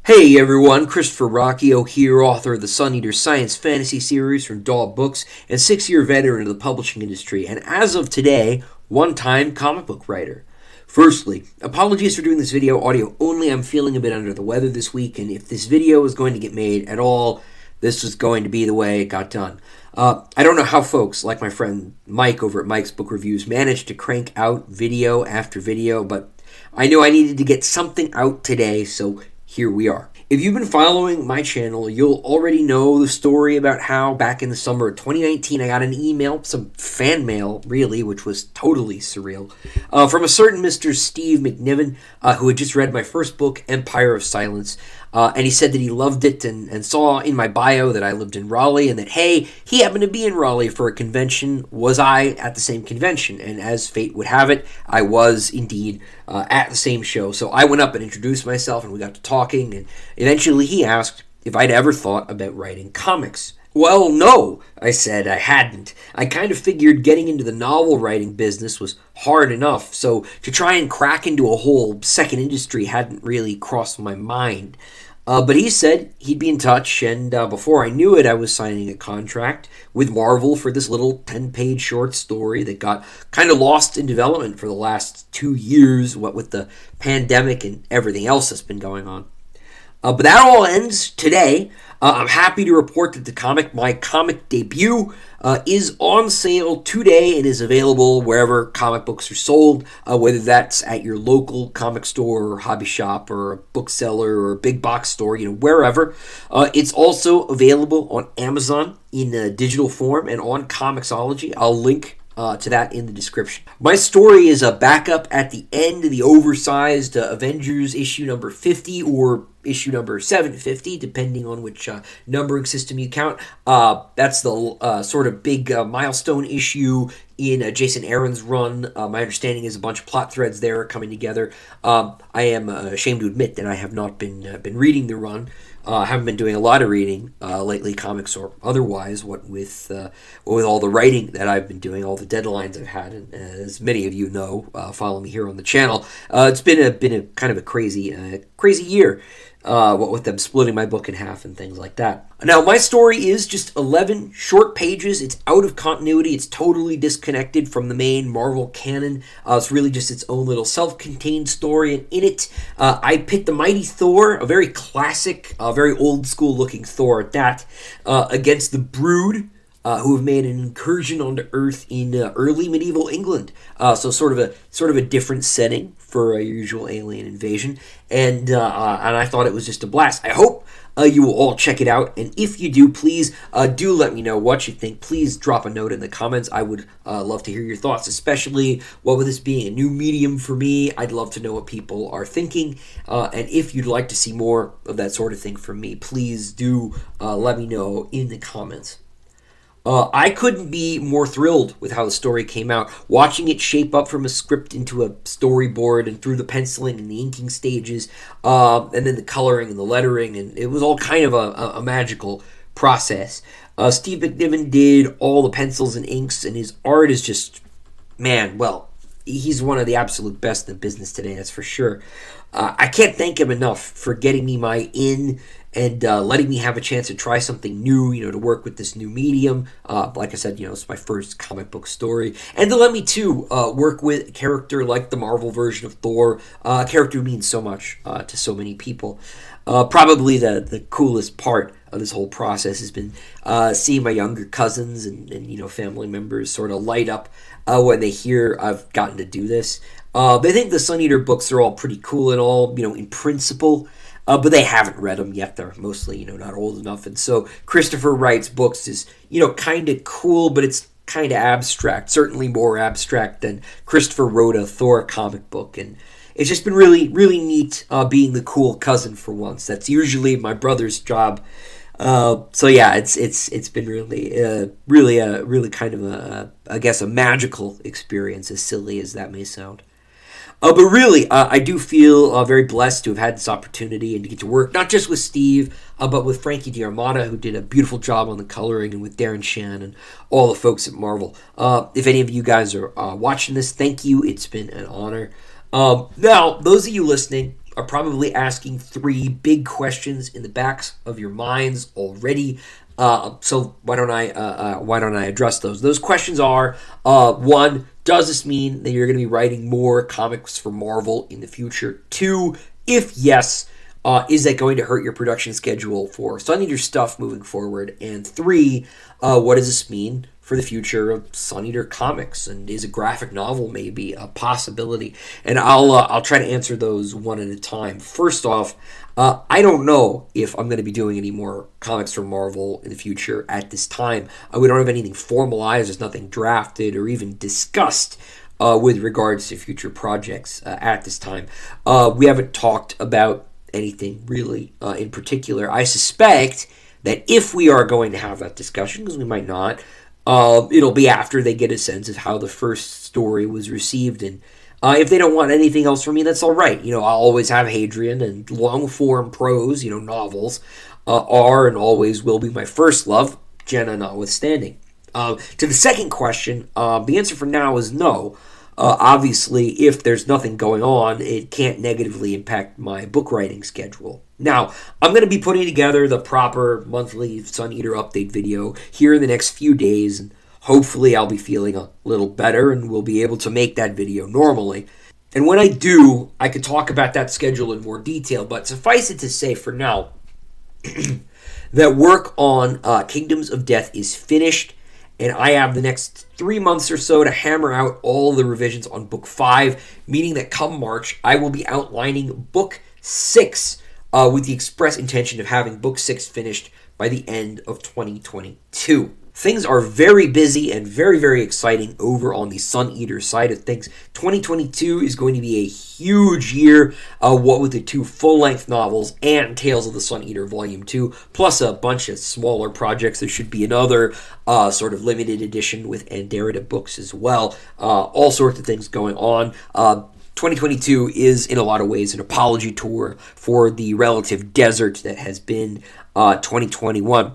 Hey everyone, Christopher Ruocchio here, author of the Sun Eater Science Fantasy series from Daw Books and 6-year veteran of the publishing industry, and as of today, one-time comic book writer. Firstly, apologies for doing this video audio only. I'm feeling a bit under the weather this week, and if this video is going to get made at all, this was going to be the way it got done. I don't know how folks like my friend Mike over at Mike's Book Reviews managed to crank out video after video, but I knew I needed to get something out today, so here we are. If you've been following my channel, you'll already know the story about how back in the summer of 2019 I got an email, some fan mail really, which was totally surreal, from a certain Mr. Steve McNiven, who had just read my first book, Empire of Silence. And he said that he loved it and saw in my bio that I lived in Raleigh and that, hey, he happened to be in Raleigh for a convention. Was I at the same convention? And as fate would have it, I was indeed at the same show. So I went up and introduced myself and we got to talking. And eventually he asked if I'd ever thought about writing comics. Well, no, I said I hadn't. I kind of figured getting into the novel writing business was hard enough, so to try and crack into a whole second industry hadn't really crossed my mind. But he said he'd be in touch, and before I knew it, I was signing a contract with Marvel for this little 10-page short story that got kind of lost in development for the last 2 years, what with the pandemic and everything else that's been going on. But that all ends today. I'm happy to report that my comic debut is on sale today and is available wherever comic books are sold, whether that's at your local comic store or hobby shop or a bookseller or a big box store, wherever. It's also available on Amazon in digital form and on Comixology. I'll link to that in the description. My story is a backup at the end of the oversized Avengers issue number 50 or issue number 750, depending on which numbering system you count. That's the sort of big milestone issue in Jason Aaron's run. My understanding is a bunch of plot threads there are coming together. I am ashamed to admit that I have not been reading the run. I haven't been doing a lot of reading lately, comics or otherwise, what with all the writing that I've been doing, all the deadlines I've had, and as many of you know, follow me here on the channel, it's been a kind of a crazy year. What with them splitting my book in half and things like that. Now, my story is just 11 short pages. It's out of continuity. It's totally disconnected from the main Marvel canon. It's really just its own little self-contained story. And in it, I pit the mighty Thor, a very classic, very old-school-looking Thor at that, against the Brood, who have made an incursion onto Earth in early medieval England. So sort of a different setting for a usual alien invasion, and I thought it was just a blast. I hope you will all check it out, and if you do, please do let me know what you think. Please drop a note in the comments. I would love to hear your thoughts, especially what with this being a new medium for me. I'd love to know what people are thinking, and if you'd like to see more of that sort of thing from me, please do let me know in the comments. I couldn't be more thrilled with how the story came out. Watching it shape up from a script into a storyboard and through the penciling and the inking stages, and then the coloring and the lettering, and it was all kind of a magical process. Steve McNiven did all the pencils and inks, and his art is just, man, well, he's one of the absolute best in the business today, that's for sure. I can't thank him enough for getting me my in and letting me have a chance to try something new, to work with this new medium. Like I said, it's my first comic book story. And to let me, too, work with a character like the Marvel version of Thor, a character who means so much to so many people. Probably the coolest part of this whole process has been seeing my younger cousins and family members sort of light up when they hear I've gotten to do this. They think the Sun Eater books are all pretty cool and all, in principle, but they haven't read them yet. They're mostly, not old enough. And so Christopher writes books is, kind of cool, but it's kind of abstract, certainly more abstract than Christopher wrote a Thor comic book. And it's just been really, really neat being the cool cousin for once. That's usually my brother's job. So yeah, it's been really kind of a magical experience, as silly as that may sound. But really, I do feel very blessed to have had this opportunity and to get to work not just with Steve, but with Frankie D'Armata, who did a beautiful job on the coloring, and with Darren Shan and all the folks at Marvel. If any of you guys are watching this, thank you. It's been an honor. Now, those of you listening, are probably asking three big questions in the backs of your minds already. So why don't I address those? Those questions are: one, does this mean that you're going to be writing more comics for Marvel in the future? Two, if yes, is that going to hurt your production schedule for Sun Eater stuff moving forward? And three, what does this mean for the future of Sun Eater comics? And is a graphic novel maybe a possibility? And I'll try to answer those one at a time. First off, I don't know if I'm going to be doing any more comics for Marvel in the future at this time. We don't have anything formalized. There's nothing drafted or even discussed with regards to future projects at this time. We haven't talked about anything really in particular. I suspect that if we are going to have that discussion, because we might not, it'll be after they get a sense of how the first story was received. And if they don't want anything else from me, that's all right. I'll always have Hadrian, and long-form prose, novels, are and always will be my first love, Jenna notwithstanding. To the second question, the answer for now is no. Obviously, if there's nothing going on, it can't negatively impact my book writing schedule. Now, I'm going to be putting together the proper monthly Sun Eater update video here in the next few days, and hopefully I'll be feeling a little better and we'll be able to make that video normally. And when I do, I could talk about that schedule in more detail, but suffice it to say for now that work on Kingdoms of Death is finished, and I have the next 3 months or so to hammer out all the revisions on Book 5, meaning that come March, I will be outlining Book 6 with the express intention of having Book 6 finished by the end of 2022. Things are very busy and very, very exciting over on the Sun Eater side of things. 2022 is going to be a huge year, what with the 2 full-length novels and Tales of the Sun Eater Volume 2, plus a bunch of smaller projects. There should be another sort of limited edition with Anderida books as well. All sorts of things going on. 2022 is, in a lot of ways, an apology tour for the relative desert that has been 2021.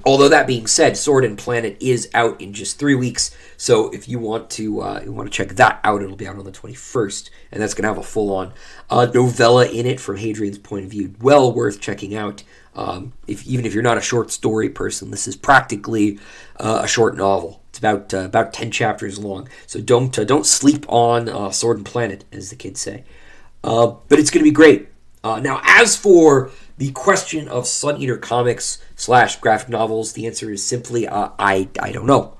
Although that being said, Sword and Planet is out in just 3 weeks, so if you want to check that out, it'll be out on the 21st, and that's going to have a full-on novella in it from Hadrian's point of view. Well worth checking out. Even if you're not a short story person, this is practically a short novel. It's about 10 chapters long, so don't sleep on Sword and Planet, as the kids say. But it's going to be great. Now, as for the question of Sun Eater comics / graphic novels, the answer is simply I don't know.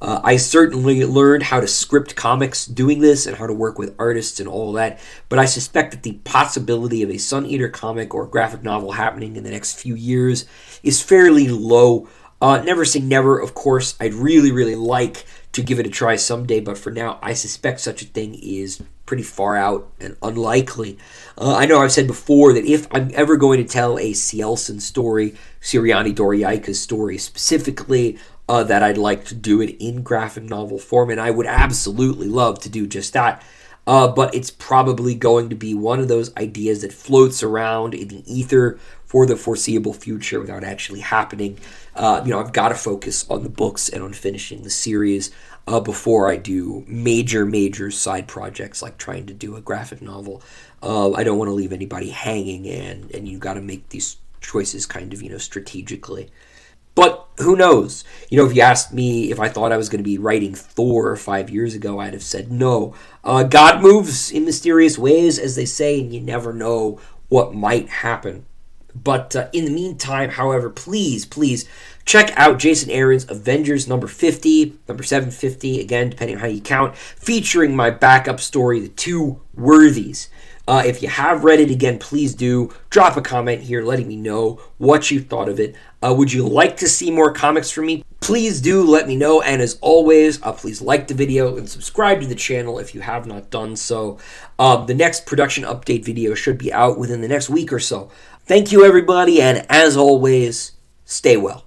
I certainly learned how to script comics doing this and how to work with artists and all that, but I suspect that the possibility of a Sun Eater comic or graphic novel happening in the next few years is fairly low. Never say never, of course. I'd really, really like to give it a try someday, but for now, I suspect such a thing is pretty far out and unlikely. I know I've said before that if I'm ever going to tell a Cielson story, Siriani Doriaika's story specifically, that I'd like to do it in graphic novel form, and I would absolutely love to do just that. But it's probably going to be one of those ideas that floats around in the ether for the foreseeable future without actually happening. I've got to focus on the books and on finishing the series before I do major side projects like trying to do a graphic novel. I don't want to leave anybody hanging, and you've got to make these choices kind of, strategically. But who knows? If you asked me if I thought I was going to be writing Thor 5 years ago, I'd have said no. God moves in mysterious ways, as they say, and you never know what might happen. But in the meantime, however, please check out Jason Aaron's Avengers number 50, number 750, again, depending on how you count, featuring my backup story, The Two Worthies. If you have read it, again, please do drop a comment here letting me know what you thought of it. Would you like to see more comics from me? Please do let me know, and as always, please like the video and subscribe to the channel if you have not done so. The next production update video should be out within the next week or so. Thank you, everybody, and as always, stay well.